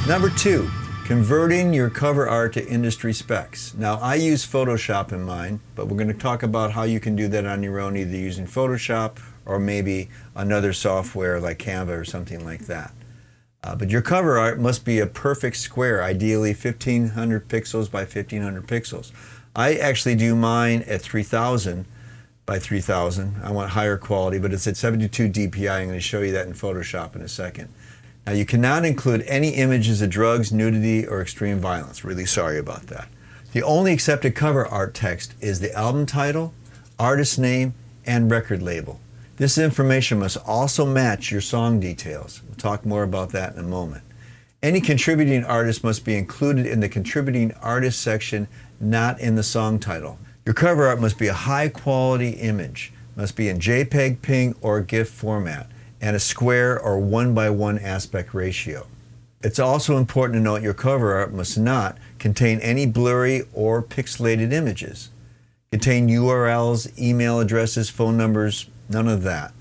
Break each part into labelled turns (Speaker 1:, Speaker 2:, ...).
Speaker 1: Number 2, converting your cover art to industry specs. Now, I use Photoshop in mine, but we're going to talk about how you can do that on your own, either using Photoshop or maybe another software like Canva or something like that. But your cover art must be a perfect square, ideally 1500 pixels by 1500 pixels. I actually do mine at 3000 by 3000. I want higher quality, but it's at 72 dpi. I'm going to show you that in Photoshop in a second. Now, you cannot include any images of drugs, nudity, or extreme violence. Really sorry about that. The only accepted cover art text is the album title, artist name, and record label. This information must also match your song details. We'll talk more about that in a moment. Any contributing artist must be included in the contributing artist section, not in the song title. Your cover art must be a high-quality image, must be in JPEG, PNG, or GIF format, and a square or 1:1 aspect ratio. It's also important to note your cover art must not contain any blurry or pixelated images, contain URLs, email addresses, phone numbers, none of that.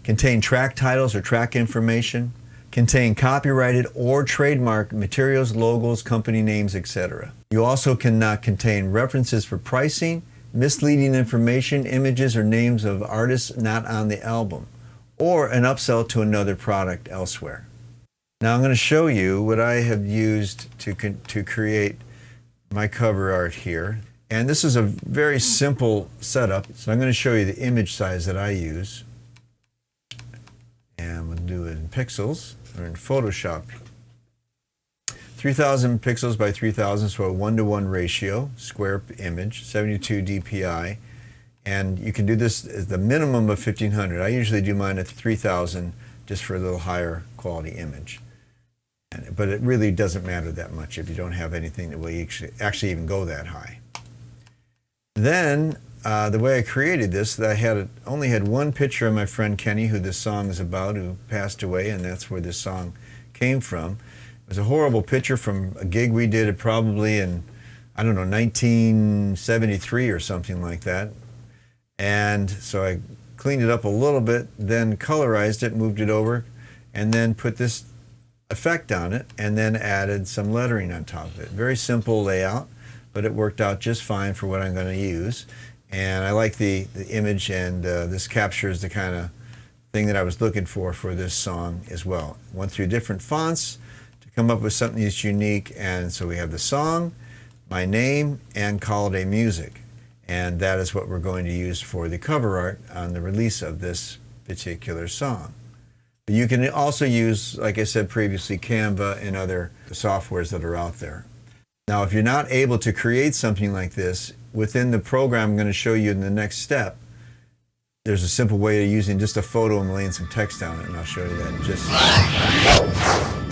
Speaker 1: Contain track titles or track information, contain copyrighted or trademark materials, logos, company names, etc. You also cannot contain references for pricing, misleading information, images, or names of artists not on the album, or an upsell to another product elsewhere. Now I'm going to show you what I have used to create my cover art here. And this is a very simple setup. So I'm going to show you the image size that I use. And we'll do it in pixels, or in Photoshop. 3000 pixels by 3000, so a 1:1 ratio, square image, 72 dpi. And you can do this as the minimum of 1500. I usually do mine at 3000 just for a little higher quality image. But it really doesn't matter that much if you don't have anything that will actually even go that high. Then, the way I created this, I only had one picture of my friend Kenny, who this song is about, who passed away, and that's where this song came from. It was a horrible picture from a gig we did probably in, I don't know, 1973 or something like that. And so I cleaned it up a little bit, then colorized it, moved it over, and then put this effect on it, and then added some lettering on top of it. Very simple layout, but it worked out just fine for what I'm going to use. And I like the image, and this captures the kind of thing that I was looking for this song as well. Went through different fonts to come up with something that's unique, and so we have the song, my name, and Holiday Music. And that is what we're going to use for the cover art on the release of this particular song. But you can also use, like I said previously, Canva and other softwares that are out there. Now, if you're not able to create something like this within the program I'm going to show you in the next step, there's a simple way of using just a photo and laying some text on it, and I'll show you that in just a second.